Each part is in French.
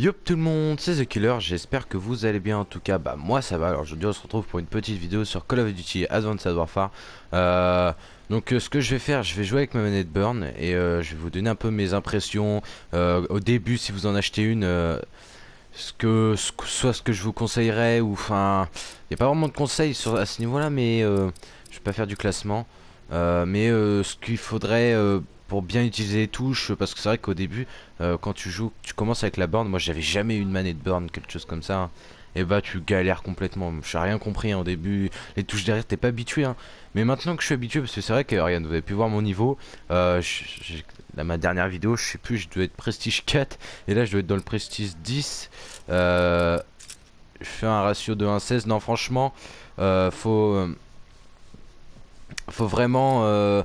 Yop tout le monde, c'est The Killer, j'espère que vous allez bien. En tout cas, bah moi ça va. Alors aujourd'hui on se retrouve pour une petite vidéo sur Call of Duty Advanced Warfare. Ce que je vais faire, je vais jouer avec ma manette Burn et je vais vous donner un peu mes impressions. Au début, si vous en achetez une, soit ce que je vous conseillerais, ou enfin, il n'y a pas vraiment de conseils à ce niveau-là, mais je vais pas faire du classement. Ce qu'il faudrait pour bien utiliser les touches, parce que c'est vrai qu'au début, quand tu joues, tu commences avec la borne. Moi, j'avais jamais eu une manette borne, quelque chose comme ça, hein. Et bah, tu galères complètement. J'ai rien compris hein, au début. Les touches derrière, t'es pas habitué, hein. Mais maintenant que je suis habitué, parce que c'est vrai que regarde, vous avez pu voir mon niveau. Là, ma dernière vidéo, je sais plus, je dois être Prestige 4 et là, je dois être dans le Prestige 10. Je fais un ratio de 1,16. Non, franchement, faut vraiment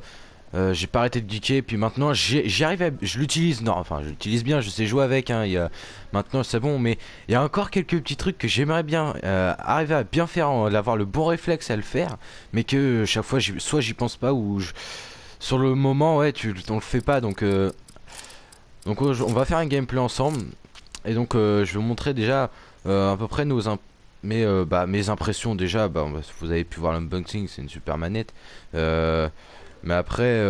j'ai pas arrêté de geeker, puis maintenant j'arrive à, je l'utilise, non enfin je l'utilise bien, je sais jouer avec hein, maintenant c'est bon, mais il y a encore quelques petits trucs que j'aimerais bien arriver à bien faire, d'avoir le bon réflexe à le faire, mais que chaque fois soit j'y pense pas ou sur le moment ouais on le fait pas, donc on va faire un gameplay ensemble et donc je vais vous montrer déjà à peu près mes impressions déjà. Vous avez pu voir l'unboxing, c'est une super manette. Mais après,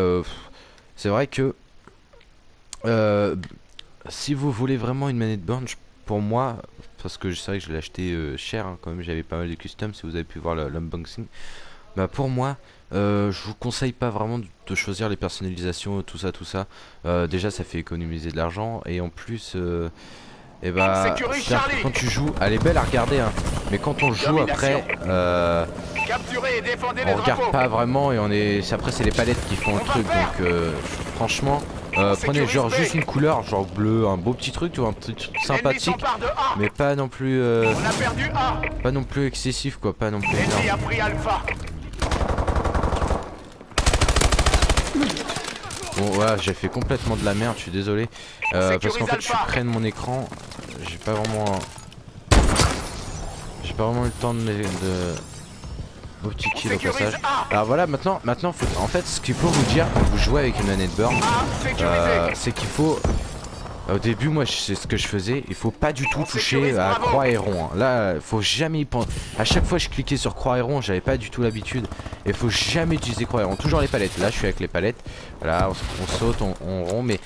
c'est vrai que euh, si vous voulez vraiment une manette borne, pour moi, parce que c'est vrai que je l'ai acheté cher, hein, quand même, j'avais pas mal de custom, si vous avez pu voir l'unboxing. Bah pour moi, je vous conseille pas vraiment de choisir les personnalisations, tout ça. Déjà, ça fait économiser de l'argent et en plus. Et bah, quand tu joues, elle est belle à regarder, hein. Mais quand on joue après, on regarde pas vraiment et après c'est les palettes qui font le truc. Donc franchement, prenez genre juste une couleur, genre bleu, un beau petit truc, tu vois, un petit truc sympathique, mais pas non plus, pas non plus excessif quoi, pas non plus énorme. Bon voilà, j'ai fait complètement de la merde, je suis désolé. Parce qu'en fait je suis près de mon écran. J'ai pas vraiment eu le temps de au petit kill au passage. Alors voilà, maintenant en fait ce qu'il faut vous dire quand vous jouez avec une manette burn, c'est qu'il faut au début, moi c'est ce que je faisais, il faut pas du tout toucher à croix et rond, hein. Là faut jamais y penser. À chaque fois je cliquais sur croix et rond, j'avais pas du tout l'habitude. Et faut jamais utiliser croix et rond, toujours les palettes. Là je suis avec les palettes, voilà, on saute, on rond. Mais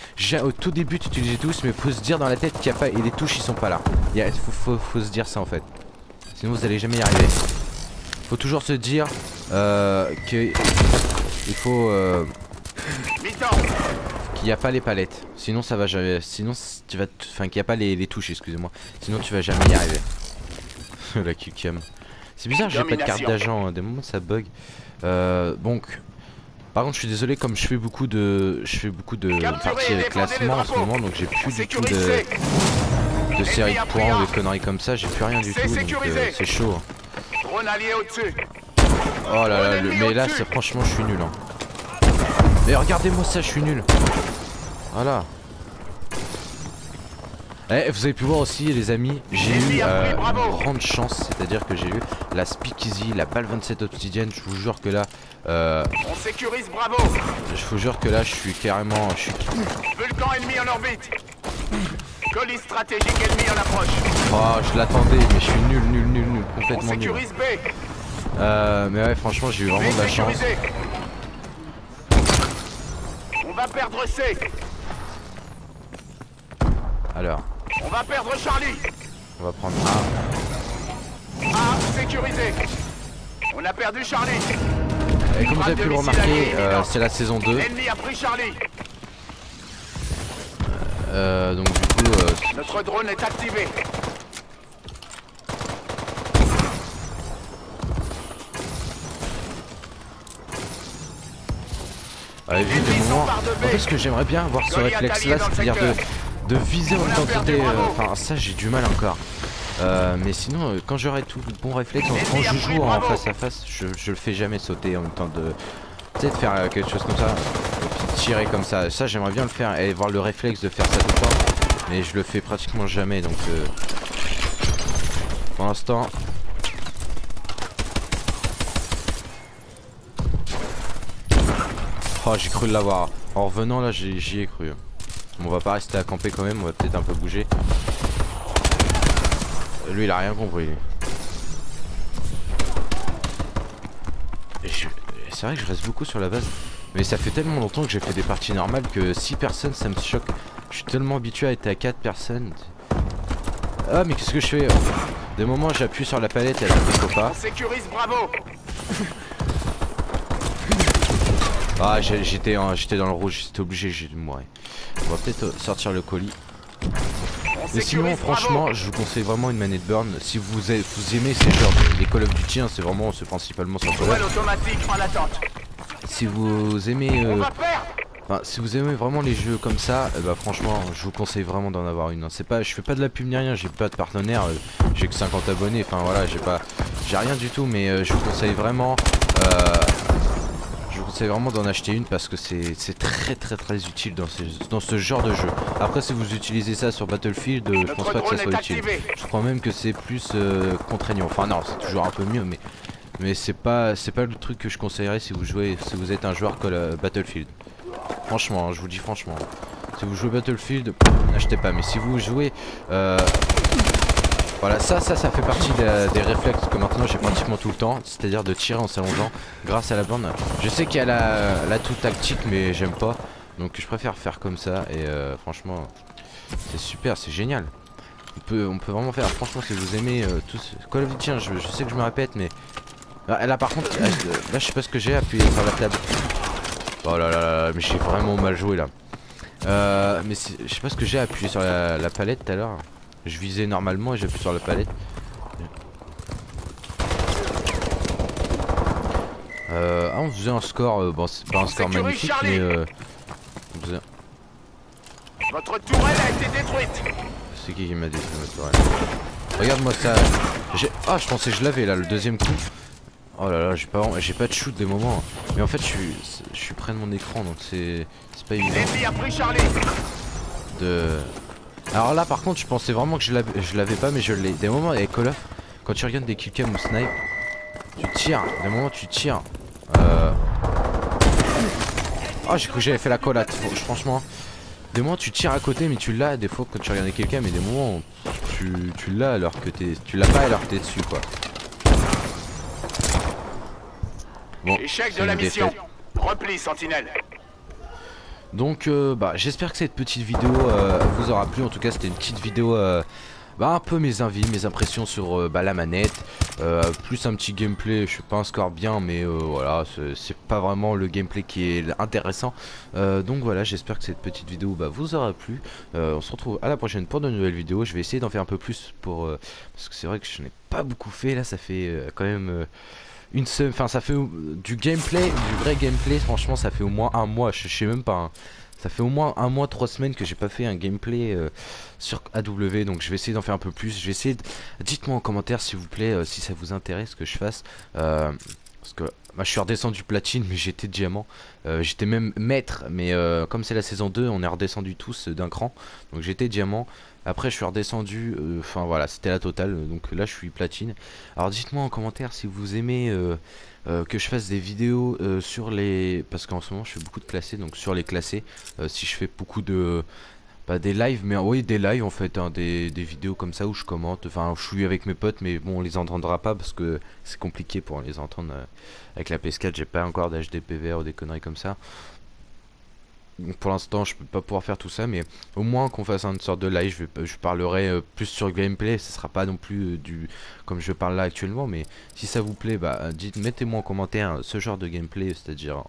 au tout début tu utilises tous, mais faut se dire dans la tête qu'il n'y a pas, et les touches ils sont pas là. Faut se dire ça en fait, sinon vous allez jamais y arriver. Faut toujours se dire qu'il faut qu'il n'y a pas les palettes, sinon ça va jamais, sinon tu vas, enfin qu'il n'y a pas les touches, excusez-moi, sinon tu vas jamais y arriver. La Q-cam. C'est bizarre, j'ai pas de carte d'agent, hein. Des moments ça bug. Donc, par contre je suis désolé, comme je fais beaucoup de parties avec classement en ce moment, donc j'ai plus du tout de série de points ou de conneries comme ça, j'ai plus rien du tout, donc c'est chaud, hein. Oh là là, mais là c'est franchement je suis nul, hein. Mais regardez-moi ça, je suis nul. Voilà. Vous avez pu voir aussi les amis, j'ai eu une grande chance, c'est-à-dire que j'ai eu la Speakeasy, la balle 27 obsidienne. Je vous jure que là on sécurise Bravo. Je vous jure que là je suis carrément Vulcan ennemi en orbite. Colis stratégique ennemi en approche. Oh je l'attendais, mais je suis nul, complètement nul. Mais ouais, franchement j'ai eu vraiment de la chance. On va perdre C. Alors on va perdre Charlie. On va prendre A sécurisé. On a perdu Charlie. Et comme vous avez pu le remarquer, c'est la saison 2. L'ennemi a pris Charlie. Donc du coup notre drone est activé. Allez, vu des moments. En fait, ce que j'aimerais bien avoir ce réflexe là, c'est-à-dire de viser en quantité. Enfin, ça j'ai du mal encore. Mais sinon, quand j'aurai tout le bon réflexe, quand je joue en face à face, je le fais jamais sauter en même temps de. Tu sais, de faire quelque chose comme ça. Et puis tirer comme ça. Ça, j'aimerais bien le faire et avoir le réflexe de faire ça tout le temps. Mais je le fais pratiquement jamais, donc. Pour l'instant. Oh, j'ai cru l'avoir. En revenant là, j'y ai cru. Bon, on va pas rester à camper quand même, on va peut-être un peu bouger. Lui il a rien compris. C'est vrai que je reste beaucoup sur la base. Mais ça fait tellement longtemps que j'ai fait des parties normales que 6 personnes ça me choque. Je suis tellement habitué à être à 4 personnes. Ah mais qu'est-ce que je fais? Des moments j'appuie sur la palette et elle ne pas. On sécurise Bravo. Ah j'étais dans le rouge, j'étais obligé, j'ai dû mourir. On va peut-être sortir le colis. Mais sinon franchement je vous conseille vraiment une manette burn. Si vous aimez ces genres, les Call of Duty hein, c'est principalement sur Call of. Automatique en attente. Si vous aimez enfin, si vous aimez vraiment les jeux comme ça, bah franchement je vous conseille vraiment d'en avoir une. C'est pas, je fais pas de la pub ni rien, j'ai pas de partenaire, j'ai que 50 abonnés, enfin voilà, j'ai rien du tout, mais je vous conseille vraiment d'en acheter une parce que c'est très utile dans ce genre de jeu. Après si vous utilisez ça sur Battlefield, je pense pas que ça soit utile. Je crois même que c'est plus contraignant. Enfin non, c'est toujours un peu mieux, mais c'est pas le truc que je conseillerais si vous êtes un joueur Battlefield. Franchement, je vous dis franchement. Si vous jouez Battlefield, n'achetez pas. Mais si vous jouez voilà, ça fait partie des réflexes que maintenant j'ai pratiquement tout le temps, c'est-à-dire de tirer en s'allongeant grâce à la borne. Je sais qu'il y a la tout tactique, mais j'aime pas, donc je préfère faire comme ça. Et franchement, c'est super, c'est génial. On peut vraiment faire. Franchement, si vous aimez tous Call of Duty, je sais que je me répète, mais là par contre, là je sais pas ce que j'ai appuyé sur la table. Oh là là là, mais j'ai vraiment mal joué là. Mais je sais pas ce que j'ai appuyé sur la palette tout à l'heure. Je visais normalement et j'appuie sur la palette. On faisait un score, bon c'est pas un score magnifique mais on faisait... Votre tourelle a été détruite. C'est qui m'a détruit ma tourelle? Regarde-moi ça. Ah je pensais que je l'avais là le deuxième coup. Oh là là j'ai pas de shoot des moments. Mais en fait je suis près de mon écran donc c'est pas évident. Alors là par contre je pensais vraiment que je l'avais pas mais je l'ai. Des moments avec Call of, quand tu regardes des killcam ou snipe, tu tires, des moments tu tires. Oh j'ai cru que j'avais fait la collate, franchement. Des moments tu tires à côté mais tu l'as des fois quand tu regardes des killcam, mais des moments tu l'as alors que tu l'as pas alors que t'es dessus quoi. Bon, échec de la mission. Repli sentinelle. Donc bah j'espère que cette petite vidéo vous aura plu. En tout cas c'était une petite vidéo un peu mes impressions sur la manette, plus un petit gameplay. Je suis pas un score bien mais voilà c'est pas vraiment le gameplay qui est intéressant. Donc voilà, j'espère que cette petite vidéo vous aura plu. On se retrouve à la prochaine pour de nouvelles vidéos. Je vais essayer d'en faire un peu plus pour parce que c'est vrai que je n'ai pas beaucoup fait là. Ça fait quand même une semaine, enfin ça fait du gameplay, du vrai gameplay, franchement ça fait au moins un mois, je sais même pas hein. Ça fait au moins un mois, 3 semaines que j'ai pas fait un gameplay sur AW, donc je vais essayer d'en faire un peu plus. Je vais essayer dites-moi en commentaire s'il vous plaît si ça vous intéresse que je fasse parce que je suis redescendu platine mais j'étais diamant, j'étais même maître mais comme c'est la saison 2 on est redescendu tous d'un cran, donc j'étais diamant. Après je suis redescendu, enfin voilà c'était la totale, donc là je suis platine. Alors dites-moi en commentaire si vous aimez que je fasse des vidéos sur les... Parce qu'en ce moment je fais beaucoup de classés, donc sur les classés, si je fais beaucoup de... Pas des lives, mais oui des lives en fait, hein, des vidéos comme ça où je commente, enfin je suis avec mes potes mais bon on les entendra pas parce que c'est compliqué pour les entendre avec la PS4, j'ai pas encore d'HDPVR ou des conneries comme ça. Donc pour l'instant je peux pas pouvoir faire tout ça, mais au moins qu'on fasse une sorte de live, je parlerai plus sur le gameplay, ce sera pas non plus du comme je parle là actuellement, mais si ça vous plaît, mettez-moi en commentaire ce genre de gameplay, c'est-à-dire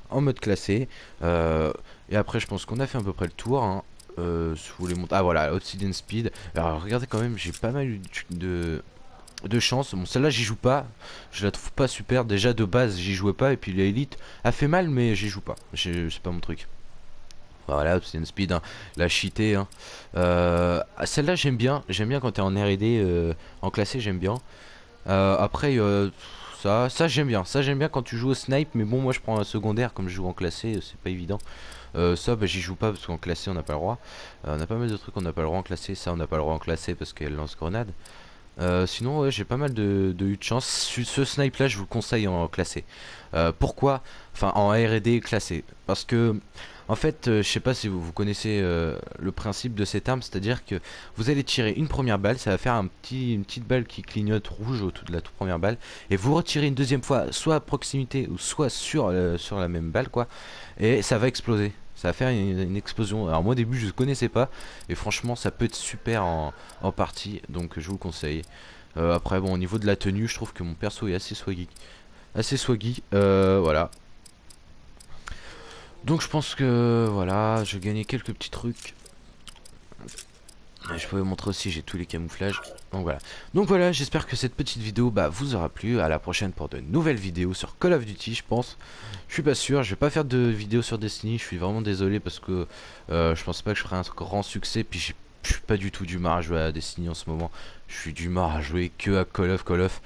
en mode classé, et après je pense qu'on a fait à peu près le tour, hein. Si vous voulez monter, ah voilà, Obsidian Speed, alors regardez quand même, j'ai pas mal eu de chance. Bon celle-là j'y joue pas, je la trouve pas super, déjà de base j'y jouais pas, et puis l'élite a fait mal mais j'y joue pas, c'est pas mon truc. Voilà, Obsidian Speed, hein, la cheatée, hein. Celle-là j'aime bien quand t'es en R&D, en classé j'aime bien. Après ça j'aime bien, quand tu joues au snipe, mais bon moi je prends un secondaire comme je joue en classé, c'est pas évident. Ça j'y joue pas parce qu'en classé on n'a pas le droit. On a pas mal de trucs qu'on n'a pas le droit en classé, ça on n'a pas le droit en classé parce qu'elle lance grenade. Sinon ouais, j'ai pas mal de eu de chance. Ce snipe là je vous le conseille en classé. Pourquoi? Enfin en R&D classé, parce que En fait, je sais pas si vous connaissez le principe de cette arme, c'est-à-dire que vous allez tirer une première balle, ça va faire une petite balle qui clignote rouge autour de la toute première balle, et vous retirez une deuxième fois, soit à proximité ou soit sur la même balle, quoi, et ça va exploser. Ça va faire une explosion. Alors moi au début je ne connaissais pas, et franchement ça peut être super en partie, donc je vous le conseille. Après bon, au niveau de la tenue, je trouve que mon perso est assez swaggy. Assez swaggy, voilà. Donc je pense que voilà, je gagnais quelques petits trucs. Et je pouvais vous montrer aussi, j'ai tous les camouflages. Donc voilà, j'espère que cette petite vidéo vous aura plu. À la prochaine pour de nouvelles vidéos sur Call of Duty, je pense. Je suis pas sûr, je vais pas faire de vidéo sur Destiny. Je suis vraiment désolé parce que je pense pas que je ferai un grand succès. Puis je suis pas du tout du à jouer à Destiny en ce moment. Je suis du à jouer que à Call of.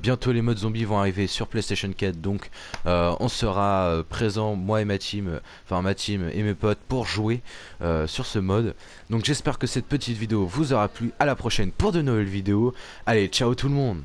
Bientôt les modes zombies vont arriver sur PlayStation 4, donc on sera présent, moi et ma team, enfin ma team et mes potes, pour jouer sur ce mode. Donc j'espère que cette petite vidéo vous aura plu. À la prochaine pour de nouvelles vidéos. Allez, ciao tout le monde.